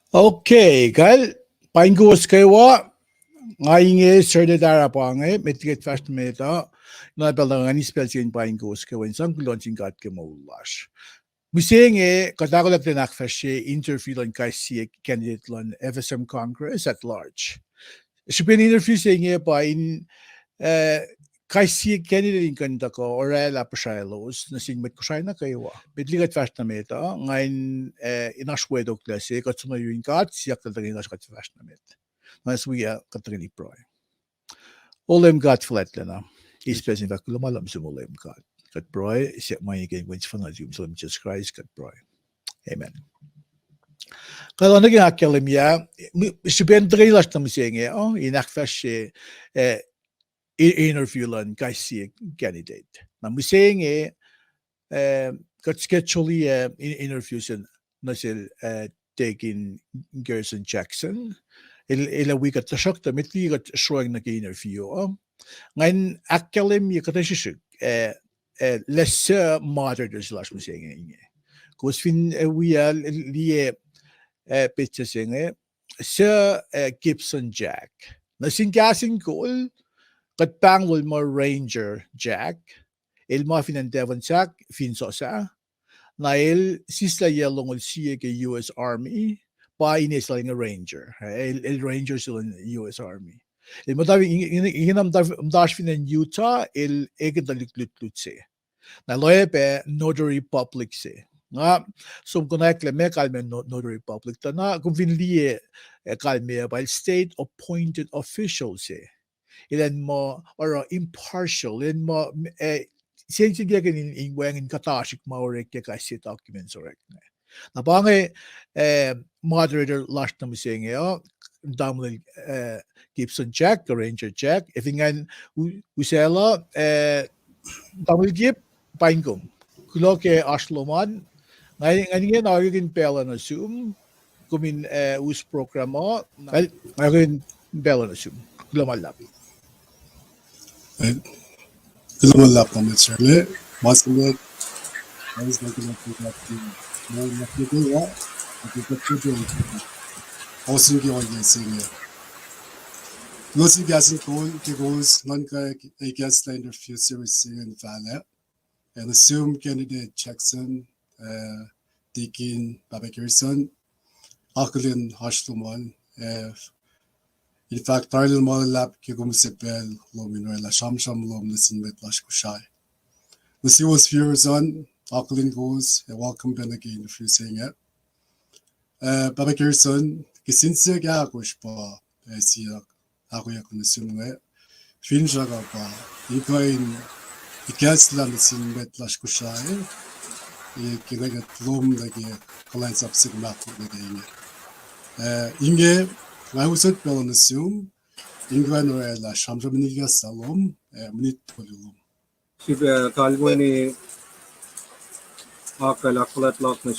Okay, kal paingos kayo ngayon certified pa ngay metiket fast meta na belang ani spelling paingos kayo isang launching kat ke maulash. Mising katakolat na nakfashe interview lan kasi candidate lan FSM Congress at large. Sipin interview saying pa in kasi candidate kan ko orela pasailos na sing met ko na kayo. Betligat fast na meta ngayon inaswedo klase katsuno yung kat siyak talaga inaskat fast na meta. Mas wiya katagani proy. Olem gat flat na. Ispecially va kulamalam sumolem gat. Kat proy siyak may game wins fanazim so Jesus Christ kat proy. Amen. Kalau naging akkalemye siben drailas na misenge inakfashe interview lan kasi candidate. Na misenge kat schedule interviews nusel taking Gerson Jackson. Ila wikat tasok ta mitli kat showing na interview ngayon akkalemye katashishik lesser moderators las misenge kus fin wiya liye pitching Sir Gibson Jack nasing kasing cool kat pangwal mo Ranger Jack ilma finan Devon Jack fin sosa nail sisla yelong siya ke US Army pa inis lang Ranger el Ranger sila US Army il madawi inam dash finan Utah el egedalitlut se na loye pe notary public se nga so akkalemye kalme notary public ta na kung vinliye kalme by state appointed officials se ilan mo or impartial ilan mo siyang in wang in katashik maurek ke kasi documents orek na pange moderator last na misenge damli Gibson Jack Ranger Jack ifingan usela damli gip paingom kulo ke asloman ngayon nagiging pela na Zoom kumin us programa nagiging pela na Zoom kulo malapi kulo malap na sirle masle ayos na kulo na nakikita nakikita awesome ki wala singe Lucy Gassin Cole goes non-ka against the interview series in Valley and assume candidate Jackson Dcn Gerson Akalin Hashluman in fact Tarlin Malap Kigumsipel Lominwela Shamsham Lom Listen with Lashkushai. Lucy was viewers on Akalin goes a welcome Ben again if you're saying it. Baba Gerson Kisinse Gakushpa Siak ako yak na sinwe fin jaga pa ikain ikaslan sin bet lash kushay kinaga tlom lagi kalain sapsig mat lagi inge ngausot pelon assume ingwan la shamja miniga salom minit polum Kalgweni akal aklat lak na